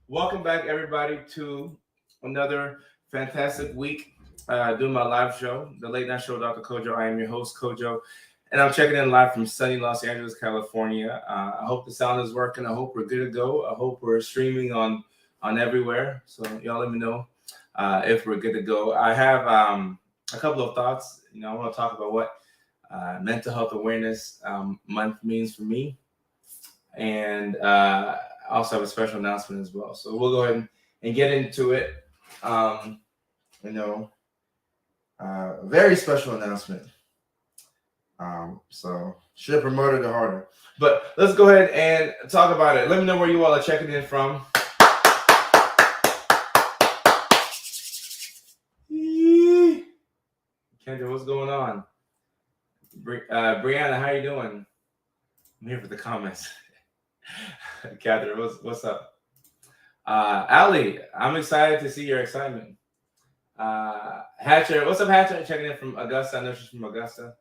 Welcome back, everybody, to another fantastic week doing my live show, the Late Night Show with Dr. Kojo. I am your host, Kojo, and I'm checking in live from sunny Los Angeles, California. I hope the sound is working. I hope we're good to go. I hope we're streaming on everywhere. So y'all let me know if we're good to go. I have a couple of thoughts. I want to talk about what Mental Health Awareness Month means for me, and I also have a special announcement as well. So we'll go ahead and get into it. Very special announcement. So should have promoted it harder. But let's go ahead and talk about it. Let me know where you all are checking in from. Kendra, what's going on? Brianna, how you doing? I'm here for the comments. Catherine, what's up? Ali, I'm excited to see your excitement. Hatcher, what's up, Hatcher? Checking in from Augusta. I know she's from Augusta.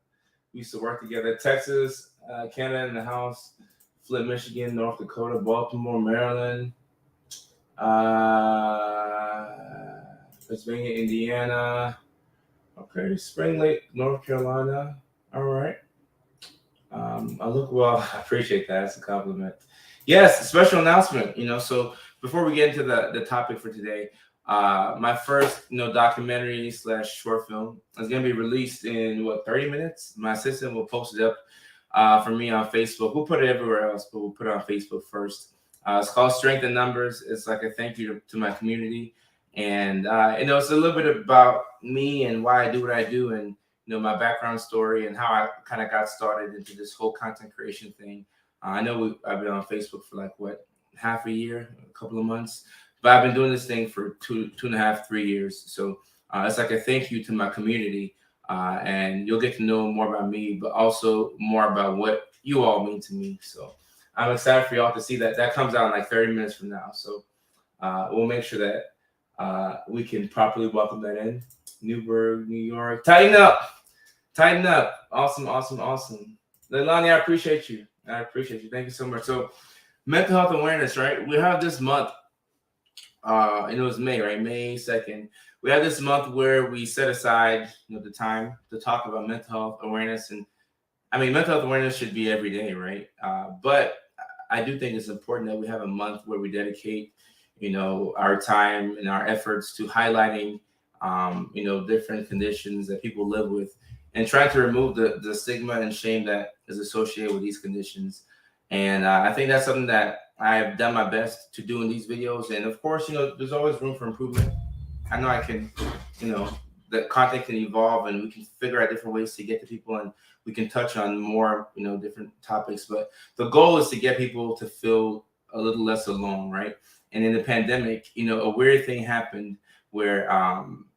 We used to work together. Texas, Canada in the house, Flint, Michigan, North Dakota, Baltimore, Maryland, Pennsylvania, Indiana. Okay, Spring Lake, North Carolina. All right. I look well. I appreciate that. That's a compliment. Yes, special announcement. So before we get into the topic for today, my first documentary / short film is going to be released in 30 minutes. My assistant will post it up for me on Facebook. We'll put it everywhere else, but we'll put it on Facebook first. It's called Strength in Numbers. It's like a thank you to my community, and it's a little bit about me and why I do what I do, and my background story and how I kind of got started into this whole content creation thing. I know I've been on Facebook for half a year, a couple of months, but I've been doing this thing for two and a half, 3 years. So it's like a thank you to my community, and you'll get to know more about me, but also more about what you all mean to me. So I'm excited for y'all to see that. That comes out in 30 minutes from now. So we'll make sure that we can properly welcome that in. Newburgh, New York. Tighten up. Awesome. Leilani, I appreciate you. Thank you so much. So mental health awareness, right? We have this month, and it was May, right? May 2nd. We have this month where we set aside, the time to talk about mental health awareness. And I mean, mental health awareness should be every day, right? But I do think it's important that we have a month where we dedicate, our time and our efforts to highlighting different conditions that people live with, and trying to remove the stigma and shame that is associated with these conditions. And I think that's something that I've done my best to do in these videos. And of course, there's always room for improvement. I know I can, the content can evolve, and we can figure out different ways to get to people, and we can touch on more, different topics. But the goal is to get people to feel a little less alone, right? And in the pandemic, a weird thing happened where,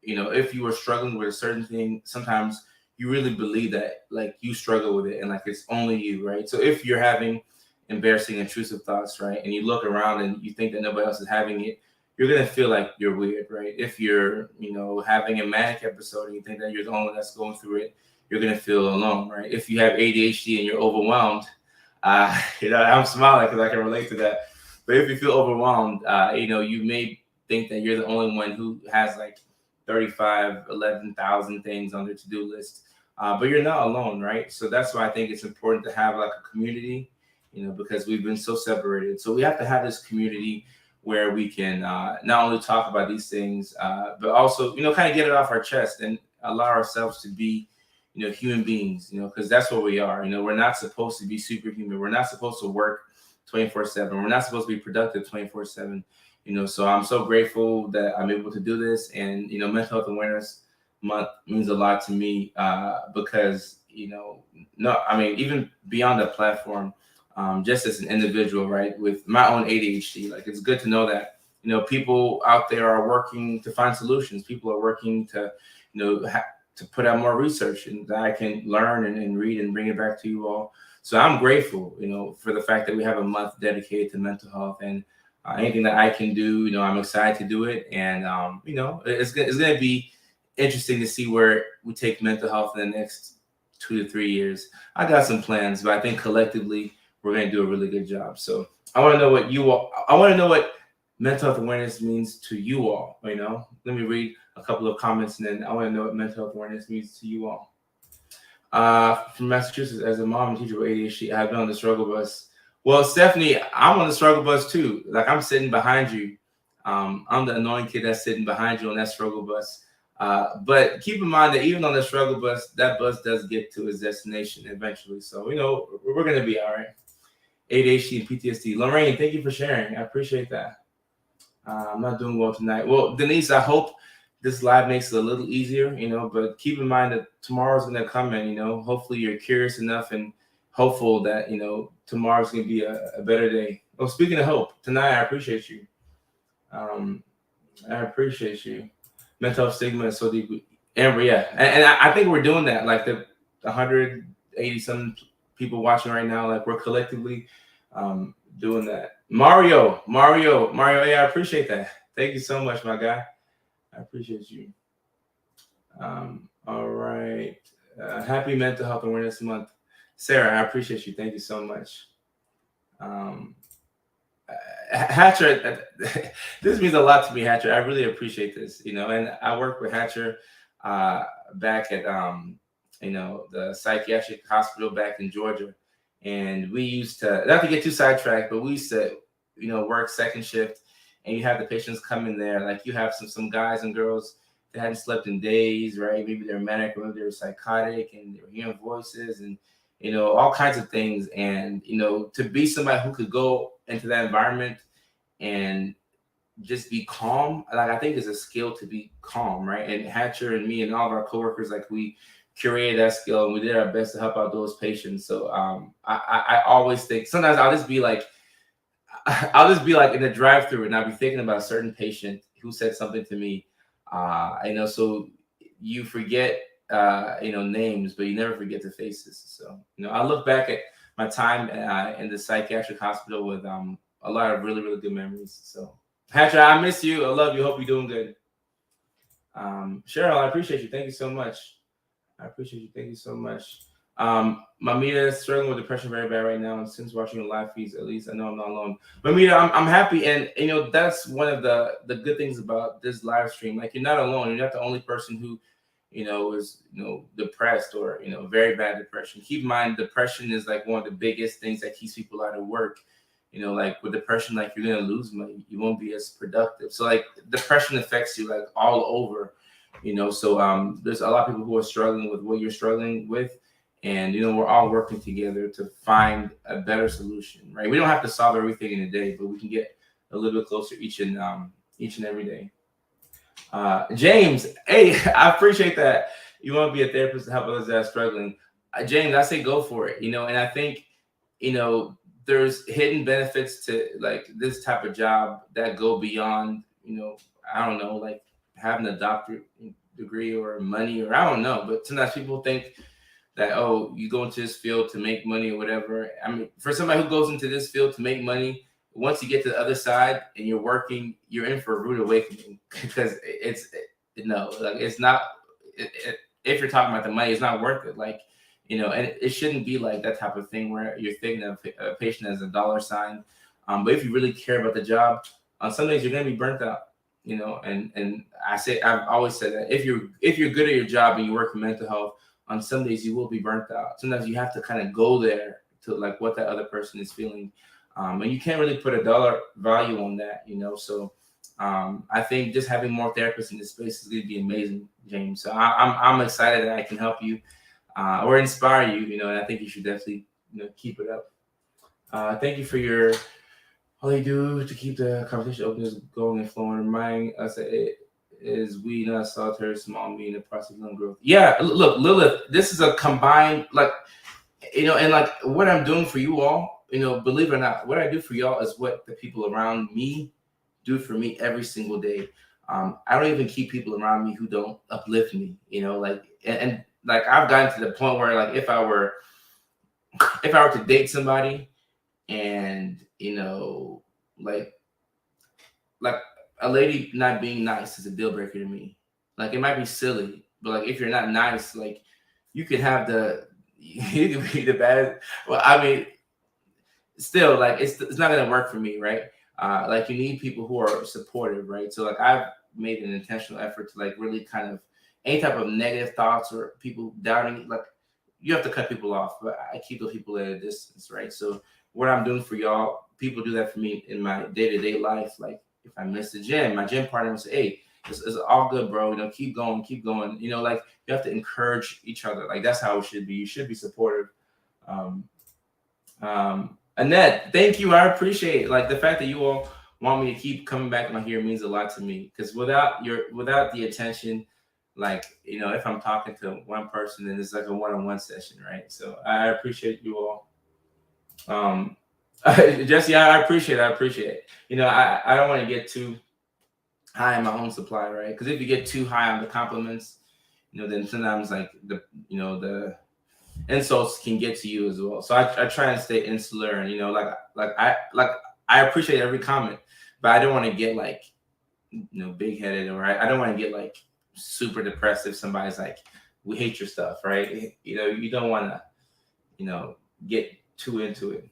if you were struggling with a certain thing, sometimes you really believe that you struggle with it and it's only you, right? So if you're having embarrassing, intrusive thoughts, right, and you look around and you think that nobody else is having it, you're going to feel like you're weird, right? If you're, having a manic episode and you think that you're the only one that's going through it, you're going to feel alone, right? If you have ADHD and you're overwhelmed, I'm smiling because I can relate to that. But if you feel overwhelmed, you may think that you're the only one who has 11,000 things on their to-do list, but you're not alone, right? So that's why I think it's important to have a community, because we've been so separated. So we have to have this community where we can not only talk about these things, but also, kind of get it off our chest and allow ourselves to be, human beings, because that's what we are. We're not supposed to be superhuman. We're not supposed to work 24/7. We're not supposed to be productive 24/7. So I'm so grateful that I'm able to do this. And, Mental Health Awareness Month means a lot to me because, even beyond the platform, just as an individual, right, with my own ADHD, it's good to know that, people out there are working to find solutions. People are working to, to put out more research, and that I can learn and read and bring it back to you all. So I'm grateful, for the fact that we have a month dedicated to mental health, and anything that I can do, I'm excited to do it. And, it's going to be interesting to see where we take mental health in the next 2 to 3 years. I got some plans, but I think collectively we're going to do a really good job. So I want to know what you all, I want to know what mental health awareness means to you all. Let me read a couple of comments, and then I want to know what mental health awareness means to you all. From Massachusetts, as a mom and teacher with ADHD, I've been on the struggle bus. Well, Stephanie, I'm on the struggle bus too. Like, I'm sitting behind you. I'm the annoying kid that's sitting behind you on that struggle bus. But keep in mind that even on the struggle bus, that bus does get to its destination eventually. So, we're going to be all right. ADHD and PTSD. Lorraine, thank you for sharing. I appreciate that. I'm not doing well tonight. Well, Denise, I hope this live makes it a little easier, but keep in mind that tomorrow's going to come, and, hopefully you're curious enough and hopeful that, tomorrow's going to be a better day. Oh, speaking of hope, tonight, I appreciate you. I appreciate you. Mental health stigma is so deep. Amber, yeah. And I think we're doing that. Like, the 180 some people watching right now, like, we're collectively doing that. Mario, yeah, I appreciate that. Thank you so much, my guy. I appreciate you. All right. Happy Mental Health Awareness Month. Sarah, I appreciate you. Thank you so much. Hatcher, this means a lot to me, Hatcher. I really appreciate this, and I work with Hatcher back at, the psychiatric hospital back in Georgia. And we used to, not to get too sidetracked, but we used to, work second shift, and you have the patients come in there. Like, you have some guys and girls that hadn't slept in days, right? Maybe they're manic, or maybe they're psychotic, and they're hearing voices and, all kinds of things. And, to be somebody who could go into that environment and just be calm, like, I think is a skill to be calm, right? And Hatcher and me and all of our coworkers, like, we curated that skill, and we did our best to help out those patients. So I always think, sometimes I'll just be like in the drive-through, and I'll be thinking about a certain patient who said something to me. So you forget names, but you never forget the faces. So I look back at my time in the psychiatric hospital with a lot of really, really good memories. So Hatcher, I miss you. I love you. Hope you're doing good. Cheryl, I appreciate you. Thank you so much. I appreciate you. Thank you so much. Mamita is struggling with depression very bad right now, and since watching the live feeds, at least I know I'm not alone. Mamita, I'm happy, and that's one of the good things about this live stream. Like, you're not alone. You're not the only person who is depressed, or very bad depression. Keep in mind, depression is like one of the biggest things that keeps people out of work. Like, with depression, like, you're gonna lose money. You won't be as productive. So, like, depression affects you, like, all over. So there's a lot of people who are struggling with what you're struggling with, and we're all working together to find a better solution, right? We don't have to solve everything in a day, but we can get a little bit closer each and every day. James, hey, I appreciate that you want to be a therapist to help others that are struggling. James, I say go for it. And I think there's hidden benefits to, like, this type of job that go beyond I don't know, like, having a doctorate degree or money, or I don't know, but sometimes people think that, oh, you go into this field to make money or whatever. I mean, for somebody who goes into this field to make money, once you get to the other side and you're working, you're in for a rude awakening, because it's not, if you're talking about the money, it's not worth it. Like, and it shouldn't be like that type of thing where you're thinking of a patient as a dollar sign. But if you really care about the job, on some days you're going to be burnt out. And I've always said that if you're good at your job and you work in mental health, on some days you will be burnt out. Sometimes you have to kind of go there to, like, what that other person is feeling, and you can't really put a dollar value on that. So I think just having more therapists in this space is going to be amazing, James. So I'm excited that I can help you or inspire you. And I think you should definitely keep it up. Thank you for your. All you do to keep the conversation open is going and flowing, reminding us that it is we, not solitary small me in the process of growth. Yeah, look, Lilith, this is a combined, like, and like what I'm doing for you all, believe it or not, what I do for y'all is what the people around me do for me every single day. I don't even keep people around me who don't uplift me, like, and like, I've gotten to the point where, like, if I were to date somebody, and like a lady not being nice is a deal breaker to me. Like, it might be silly, but, like, if you're not nice, like, you can have the you can be the bad. Well, I mean, still, like it's not gonna work for me, right? Like you need people who are supportive, right? So like I've made an intentional effort to like really kind of any type of negative thoughts or people doubting, like you have to cut people off, but I keep those people at a distance, right? So what I'm doing for y'all, people do that for me in my day to day life. Like if I miss the gym, my gym partner will say, "Hey, it's all good, bro. You know, keep going, keep going." You know, like you have to encourage each other. Like that's how it should be. You should be supportive. Um, Annette, thank you. I appreciate it. Like the fact that you all want me to keep coming back on here means a lot to me. Because without the attention, like if I'm talking to one person, then it's like a one-on-one session, right? So I appreciate you all. Um, Jesse, I appreciate it. I appreciate it. I don't want to get too high in my own supply, right? Because if you get too high on the compliments, then sometimes like the insults can get to you as well. So I try and stay insular and I appreciate every comment, but I don't want to get like big headed, or I don't want to get like super depressed if somebody's like, we hate your stuff, right? You don't want to get too into it.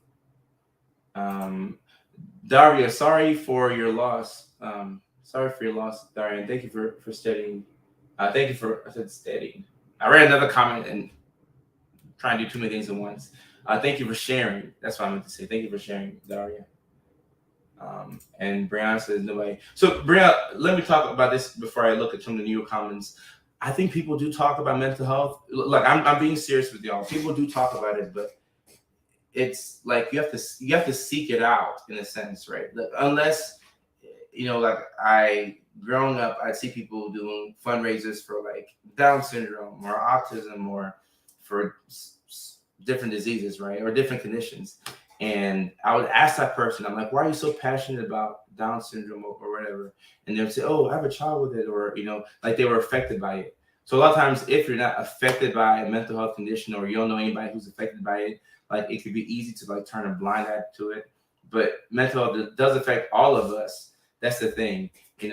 Daria, sorry for your loss. Sorry for your loss, Daria, and thank you for studying. Thank you for, I said studying. I read another comment and trying to do too many things at once. Thank you for sharing. That's what I meant to say. Thank you for sharing, Daria. And Brianna says nobody. So Brianna, let me talk about this before I look at some of the newer comments. I think people do talk about mental health. Like I'm being serious with y'all. People do talk about it, but it's like you have to seek it out in a sense, right? Like, unless like growing up, I'd see people doing fundraisers for like Down syndrome or autism or for different diseases, right, or different conditions. And I would ask that person, I'm like, why are you so passionate about Down syndrome or whatever? And they would say, oh, I have a child with it, or like they were affected by it. So a lot of times, if you're not affected by a mental health condition or you don't know anybody who's affected by it, like it could be easy to like turn a blind eye to it. But mental health does affect all of us. That's the thing,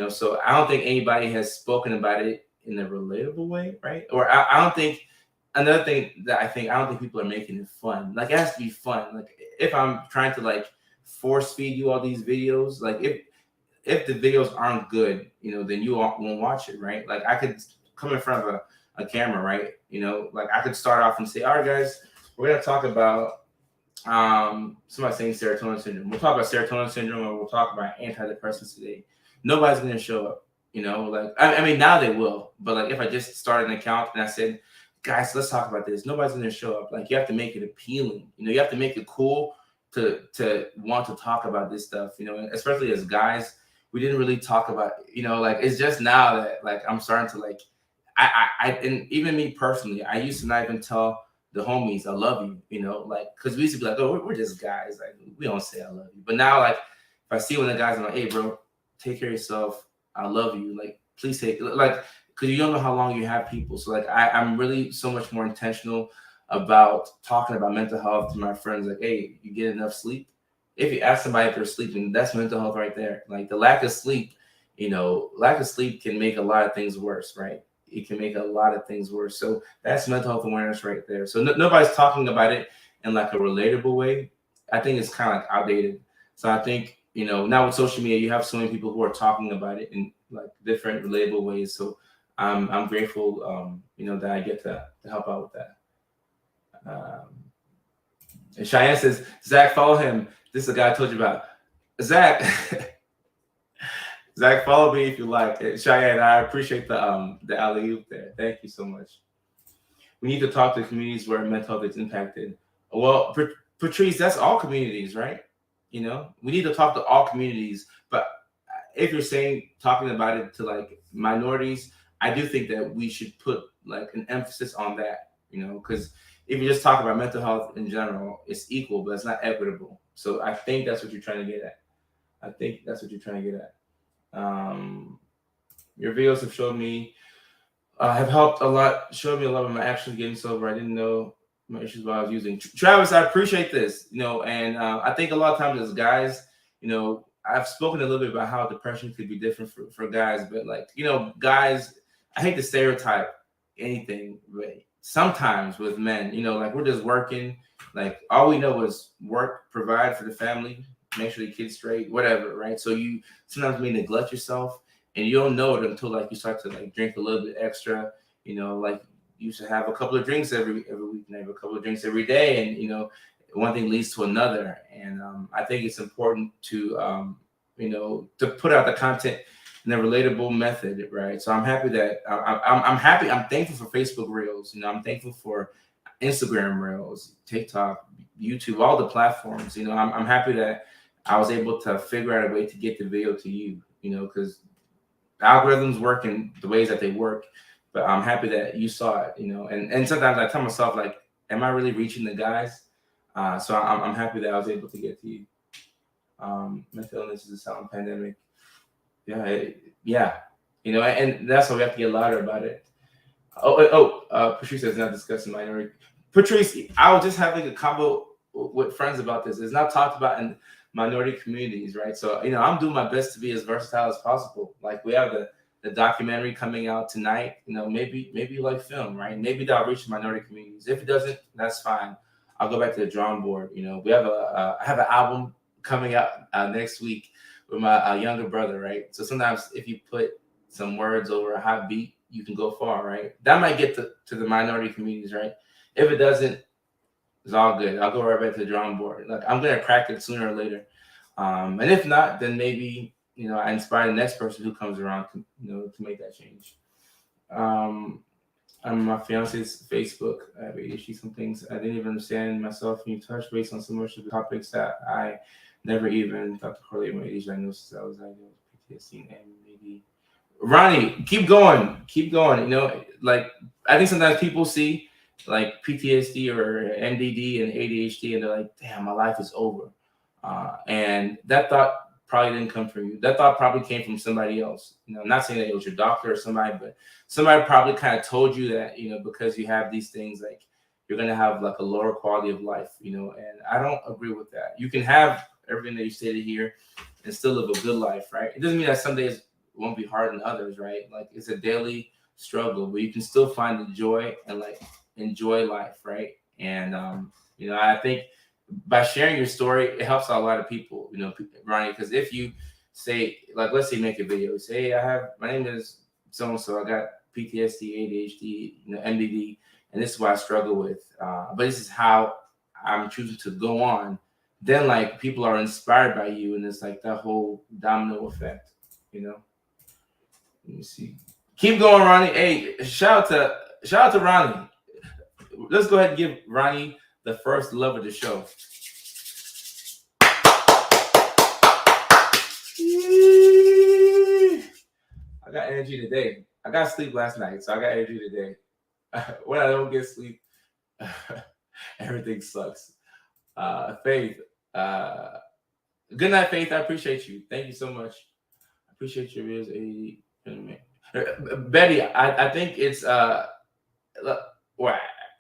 So I don't think anybody has spoken about it in a relatable way, right? Or I don't think another thing that I don't think people are making it fun. Like it has to be fun. Like if I'm trying to like force feed you all these videos, like if the videos aren't good, then you won't watch it, right? Like I could come in front of a camera, right? Like I could start off and say, all right, guys, we're gonna talk about somebody saying serotonin syndrome. We'll talk about serotonin syndrome, or we'll talk about antidepressants today. Nobody's gonna show up, like I mean now they will, but like if I just started an account and I said, guys, let's talk about this, nobody's gonna show up. Like you have to make it appealing, you have to make it cool to want to talk about this stuff, especially as guys. We didn't really talk about, like it's just now that like I'm starting to like I and even me personally, I used to not even tell the homies I love you, like because we used to be like, oh, we're just guys, like we don't say I love you. But now like if I see one of the guys, I'm like, hey bro, take care of yourself, I love you, like please take, like, because you don't know how long you have people. So like I'm really so much more intentional about talking about mental health to my friends. Like, hey, you get enough sleep? If you ask somebody if they're sleeping, that's mental health right there. Like the lack of sleep, lack of sleep can make a lot of things worse, right? It can make a lot of things worse. So that's mental health awareness right there. So nobody's talking about it in like a relatable way. I think it's kind of like outdated. So I think, now with social media, you have so many people who are talking about it in like different relatable ways. So I'm grateful, that I get to help out with that. And Cheyenne says, Zach, follow him. This is the guy I told you about. Zach, Zach, follow me if you like. Cheyenne, I appreciate the alley-oop there. Thank you so much. We need to talk to communities where mental health is impacted. Well, Patrice, that's all communities, right? We need to talk to all communities. But if you're saying talking about it to like minorities, I do think that we should put like an emphasis on that, because if you just talk about mental health in general, it's equal, but it's not equitable. So I think that's what you're trying to get at. Your videos have showed me, have helped a lot, showed me a lot of my actually getting sober. I didn't know my issues while I was using. Travis, I appreciate this, and I think a lot of times as guys, I've spoken a little bit about how depression could be different for guys, but like, guys, I hate to stereotype anything, but sometimes with men, like we're just working, like all we know is work, provide for the family, make sure the kids straight, whatever, right? So you sometimes may neglect yourself, and you don't know it until like you start to like drink a little bit extra, like you should have a couple of drinks every week, and have a couple of drinks every day, and one thing leads to another. And I think it's important to put out the content in a relatable method, right? So I'm happy that I'm happy. I'm thankful for Facebook Reels. I'm thankful for Instagram Reels, TikTok, YouTube, all the platforms. I'm happy that I was able to figure out a way to get the video to you. Because algorithms work in the ways that they work, but I'm happy that you saw it. And sometimes I tell myself like, am I really reaching the guys? So I'm happy that I was able to get to you. Mental illness is a silent pandemic. Yeah. And that's why we have to get louder about it. Patrice is not discussing minority. Patrice, I was just having a convo with friends about this. It's not talked about in minority communities, right? So, I'm doing my best to be as versatile as possible. Like we have the documentary coming out tonight. Maybe you like film, right? Maybe that'll reach minority communities. If it doesn't, that's fine. I'll go back to the drawing board. We have I have an album coming out next week with my younger brother, right? So sometimes if you put some words over a hot beat, you can go far, right? That might get to the minority communities, right? If it doesn't, it's all good. I'll go right back to the drawing board. Like I'm gonna crack it sooner or later. And if not, then maybe I inspire the next person who comes around to make that change. On my fiance's Facebook, I have ADHD. Some things I didn't even understand myself. And you touched based on so much of the topics that I never even thought to correlate my ADHD diagnosis. I was diagnosed with PTSD and maybe. Ronnie, keep going. Like I think sometimes people see like PTSD or MDD and ADHD, and they're like, "Damn, my life is over." And that thought probably didn't come from you. That thought probably came from somebody else. I'm not saying that it was your doctor or somebody, but somebody probably kind of told you that because you have these things, like you're gonna have like a lower quality of life. And I don't agree with that. You can have everything that you stated here and still live a good life, right? It doesn't mean that some days won't be hard than others, right? Like it's a daily struggle, but you can still find the joy and like enjoy life, right? And I think by sharing your story, it helps a lot of people, Ronnie, because if you say, like, let's say make a video, say, hey, my name is so and so, I got PTSD, ADHD, MDD, and this is what I struggle with, but this is how I'm choosing to go on. Then like people are inspired by you, and it's like that whole domino effect. Let me see. Keep going, Ronnie. Hey, shout out to Ronnie. Let's go ahead and give Ronnie the first love of the show. I got energy today. I got sleep last night, so I got energy today. When I don't get sleep, everything sucks. Faith. Good night, Faith. I appreciate you. Thank you so much. I appreciate your videos. Betty, I think it's well,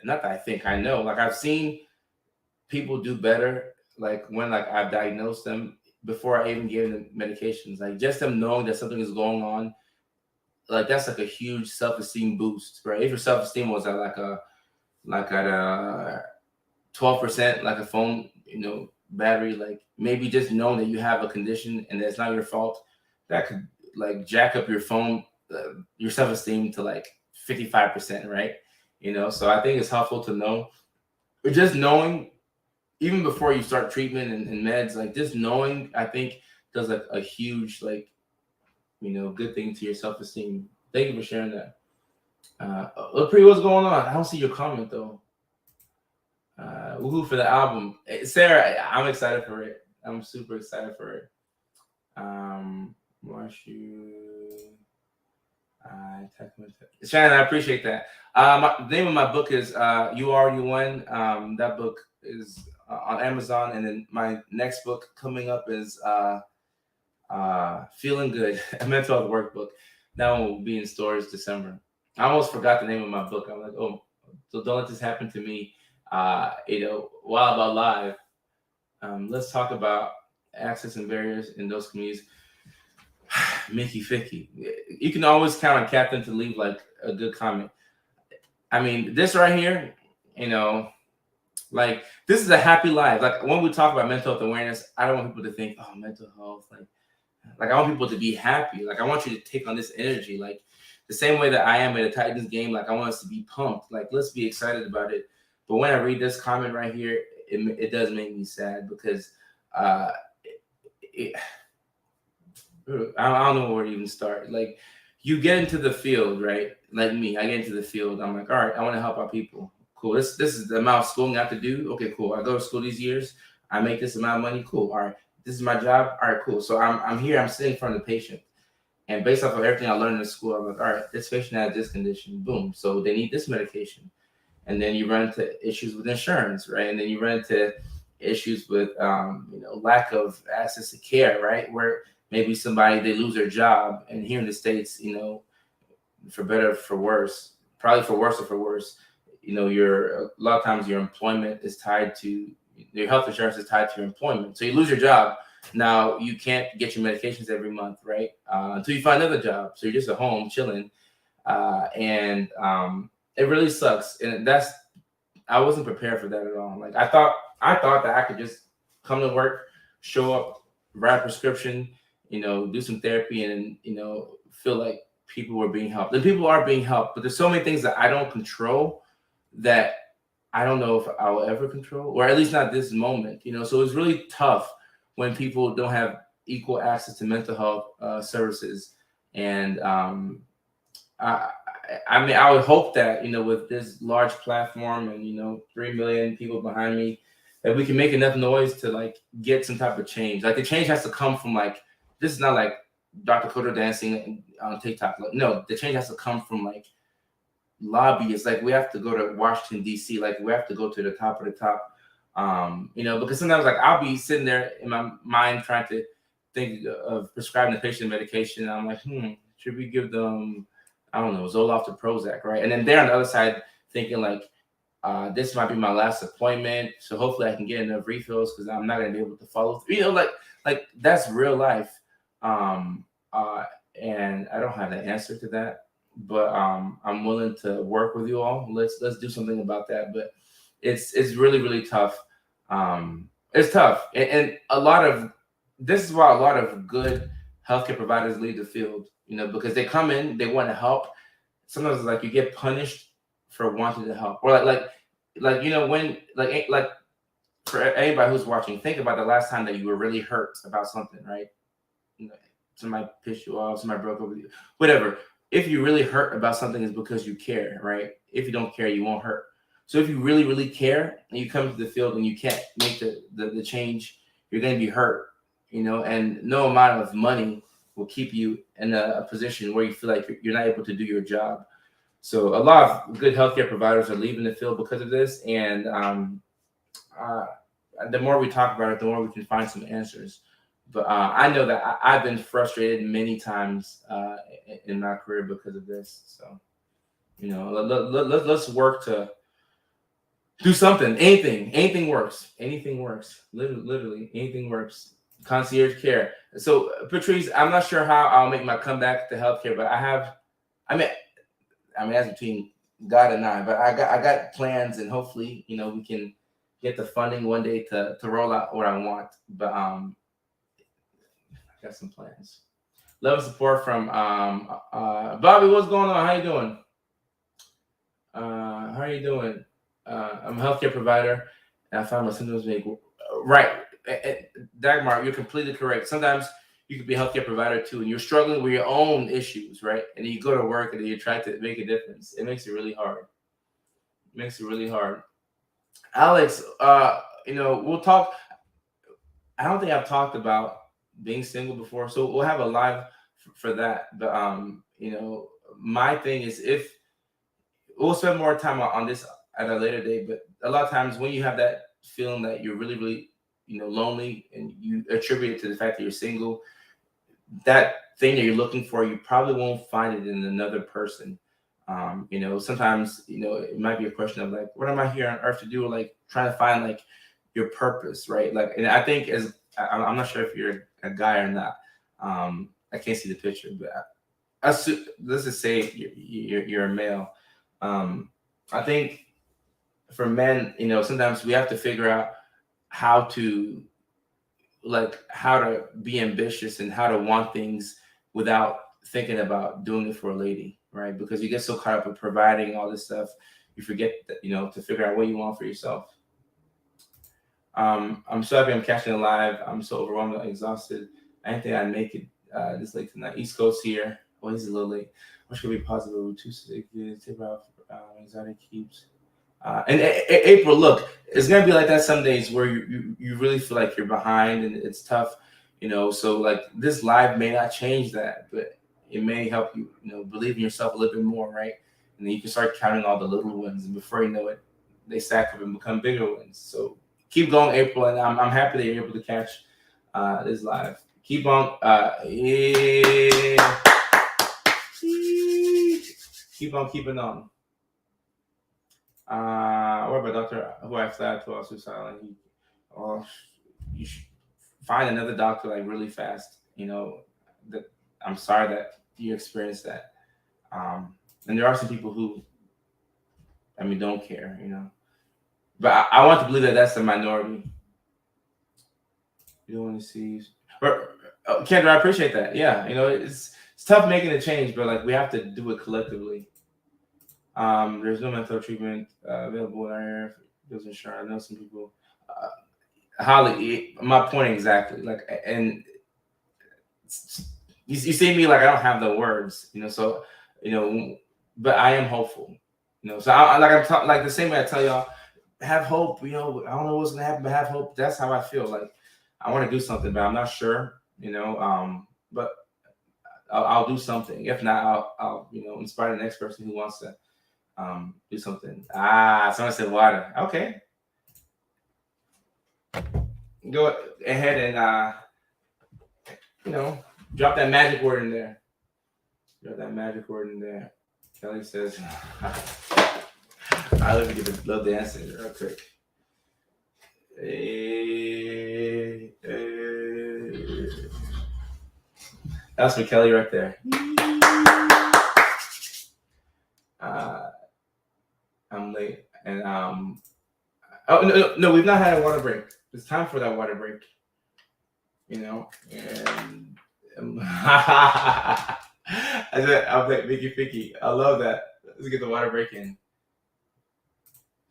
not that I think, I know. Like I've seen people do better, like when like I've diagnosed them before I even gave them medications. Like just them knowing that something is going on, like that's like a huge self-esteem boost, right? If your self-esteem was at like at a 12%, like a phone, battery, like maybe just knowing that you have a condition and that's not your fault, that could like jack up your phone, your self-esteem to like 55%, right? So I think it's helpful to know, but just knowing even before you start treatment and meds, like just knowing, I think does like a huge, like, good thing to your self-esteem. Thank you for sharing that. Pre, what's going on? I don't see your comment though. Woohoo for the album. Sarah, I'm excited for it. I'm super excited for it. Watch you. Shannon, I appreciate that. The name of my book is You Are You Win. That book is on Amazon, and then my next book coming up is Feeling Good, a mental health workbook. That one will be in stores December. I almost forgot the name of my book. I'm like, oh, so don't let this happen to me. While I'm alive, let's talk about access and barriers in those communities. Mickey Ficky. You can always count on Captain to leave like a good comment. I mean, this right here, you know, like this is a happy life. Like when we talk about mental health awareness, I don't want people to think, oh, mental health, like I want people to be happy. Like I want you to take on this energy, like the same way that I am at a Titans game. Like I want us to be pumped. Like let's be excited about it. But when I read this comment right here, it does make me sad because uh, it, I don't know where to even start. Like you get into the field, right? Like me, I get into the field. I'm like, all right, I want to help out people. Cool. This is the amount of schooling I have to do. Okay, cool. I go to school these years. I make this amount of money. Cool. All right. This is my job. All right, cool. So I'm here. I'm sitting in front of the patient. And based off of everything I learned in school, I'm like, all right, this patient has this condition. Boom. So they need this medication. And then you run into issues with insurance, right? And then you run into issues with lack of access to care, right? Where maybe somebody they lose their job, and here in the States, for better or for worse, probably for worse or for worse, your a lot of times your employment is tied to your health insurance is tied to your employment. So you lose your job. Now you can't get your medications every month, right? Until you find another job. So you're just at home chilling, and it really sucks. And I wasn't prepared for that at all. Like I thought that I could just come to work, show up, write a prescription, do some therapy, and feel like people were being helped. And people are being helped, but there's so many things that I don't control that I don't know if I will ever control, or at least not this moment. So it's really tough when people don't have equal access to mental health services. And I, I mean, I would hope that with this large platform and 3 million people behind me, that we can make enough noise to like get some type of change. Like the change has to come from like this is not like Dr. Koto dancing on TikTok. Like, no, the change has to come from like lobbyists. Like we have to go to Washington D.C. Like we have to go to the top of the top. Because sometimes like I'll be sitting there in my mind trying to think of prescribing the patient medication. And I'm like, should we give them, I don't know, Zoloft or Prozac, right? And then they're on the other side thinking like, this might be my last appointment, so hopefully I can get enough refills because I'm not gonna be able to follow through. Like that's real life. Um, and I don't have the answer to that, but I'm willing to work with you all. Let's do something about that. But it's really really tough. It's tough, and a lot of this is why a lot of good healthcare providers leave the field. Because they come in, they want to help. Sometimes it's like you get punished for wanting to help, or when for anybody who's watching, think about the last time that you were really hurt about something, right? Somebody pissed you off, somebody broke up with you, whatever. If you really hurt about something, it's because you care, right? If you don't care, you won't hurt. So if you really, really care and you come to the field and you can't make the change, you're going to be hurt, and no amount of money will keep you in a position where you feel like you're not able to do your job. So a lot of good healthcare providers are leaving the field because of this. And the more we talk about it, the more we can find some answers. But I know that I've been frustrated many times in my career because of this. So, let's work to do something. Anything works. Anything works. Literally, anything works. Concierge care. So, Patrice, I'm not sure how I'll make my comeback to healthcare, but I mean, that's between God and I. But I got plans, and hopefully, we can get the funding one day to roll out what I want. But got some plans. Love and support from Bobby. What's going on? How you doing? How are you doing? I'm a healthcare provider, and I found my symptoms make right. Dagmar, you're completely correct. Sometimes you could be a healthcare provider too, and you're struggling with your own issues, right? And then you go to work and then you try to make a difference. It makes it really hard. It makes it really hard. Alex, we'll talk. I don't think I've talked about being single before, so we'll have a live for that. But my thing is if we'll spend more time on this at a later date. But a lot of times when you have that feeling that you're really, really, lonely, and you attribute it to the fact that you're single, that thing that you're looking for, you probably won't find it in another person. Sometimes, it might be a question of like, what am I here on earth to do? Like trying to find like your purpose, right? Like, and I think I'm not sure if you're a guy or not. I can't see the picture, but let's just say you're a male. I think for men, sometimes we have to figure out how to how to be ambitious and how to want things without thinking about doing it for a lady, right? Because you get so caught up in providing all this stuff, you forget that, to figure out what you want for yourself. I'm so happy I'm catching it live. I'm so overwhelmed and exhausted. I didn't think I'd make it this late tonight. East Coast here. Oh, he's a little late. Wish could be positive. Too sick. Tip off. Anxiety keeps. And April, look, it's gonna be like that some days where you really feel like you're behind and it's tough, So like this live may not change that, but it may help you, believe in yourself a little bit more, right? And then you can start counting all the little wins, and before you know it, they stack up and become bigger wins. So keep going, April, and I'm happy that you're able to catch this live. Keep on, yeah. Keep on keeping on. What about doctor who I flat to also silent? You should find another doctor like really fast. That I'm sorry that you experienced that. And there are some people who, don't care. But I want to believe that that's the minority. You don't want to see, Kendra, I appreciate that. Yeah, it's tough making a change, but like we have to do it collectively. There's no mental treatment available in our area. Doesn't sure. I know some people. Holly, my point exactly. Like, and you see me like I don't have the words, So, but I am hopeful, So I'm like the same way I tell y'all, have hope. I don't know what's gonna happen, but have hope. That's how I feel. Like I want to do something, but I'm not sure, But I'll do something. If not, I'll inspire the next person who wants to do something. Someone said water. Okay. Go ahead and drop that magic word in there. Drop that magic word in there. Kelly says I love to get love dancing real quick. That's for Kelly right there. I'm late, and oh no, we've not had a water break. It's time for that water break, And I said, I'm like Mickey Ficky. I love that. Let's get the water break in.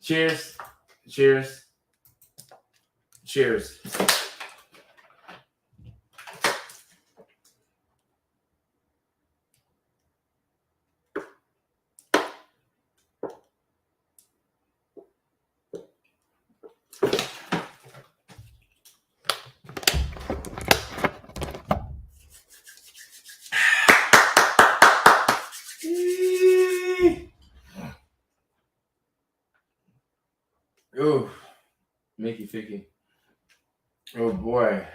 Cheers, cheers, cheers. Ooh, Mickey Ficky. Oh boy,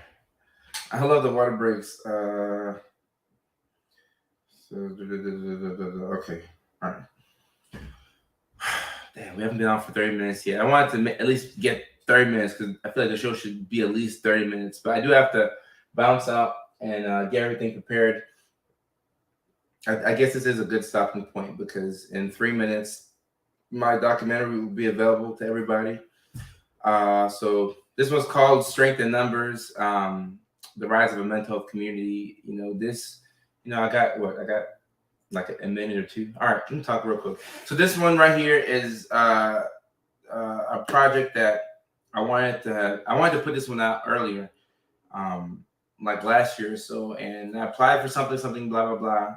I love the water breaks. Okay, all right. Damn, we haven't been on for 30 minutes yet. I wanted to at least get 30 minutes because I feel like the show should be at least 30 minutes. But I do have to bounce out and get everything prepared. I guess this is a good stopping point because in 3 minutes, my documentary will be available to everybody. So this was called Strength in Numbers, the Rise of a Mental Health Community. I got like a minute or two. All right, let me talk real quick. So this one right here is a project that I wanted to put this one out earlier, like last year or so, and I applied for something, blah blah blah,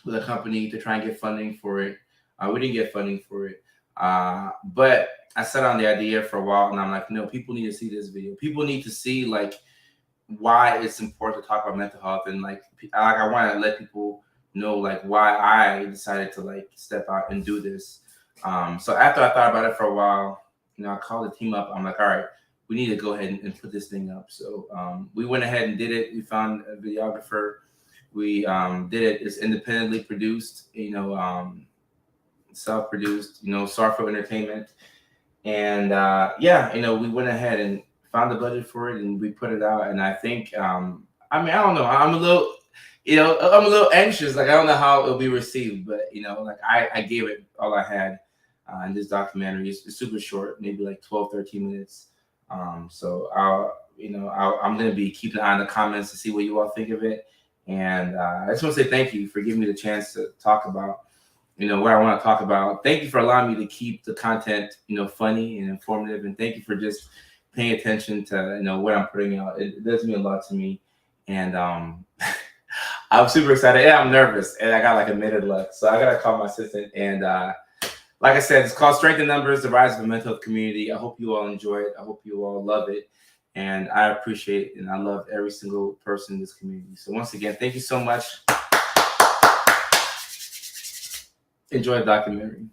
with a company to try and get funding for it. We didn't get funding for it, but I sat on the idea for a while, and I'm like, no, people need to see this video. People need to see like why it's important to talk about mental health, and like I want to let people know like why I decided to like step out and do this. So after I thought about it for a while, I called the team up. I'm like, all right, we need to go ahead and put this thing up. So we went ahead and did it. We found a videographer. We did it. It's independently produced, self-produced, Sarfo Entertainment. And we went ahead and found the budget for it and we put it out. And I think, I don't know. I'm a little anxious. Like, I don't know how it'll be received, but like I gave it all I had. in this documentary. It's super short, maybe like 12, 13 minutes. So I'm going to be keeping an eye on the comments to see what you all think of it. And I just want to say thank you for giving me the chance to talk about, what I want to talk about. Thank you for allowing me to keep the content, funny and informative. And thank you for just paying attention to, what I'm putting out. It does mean a lot to me. And I'm super excited. Yeah, I'm nervous. And I got like a minute left. So I got to call my assistant. And like I said, it's called Strength in Numbers, The Rise of a Mental Health Community. I hope you all enjoy it. I hope you all love it. And I appreciate and I love every single person in this community. So once again, thank you so much. Enjoy the documentary.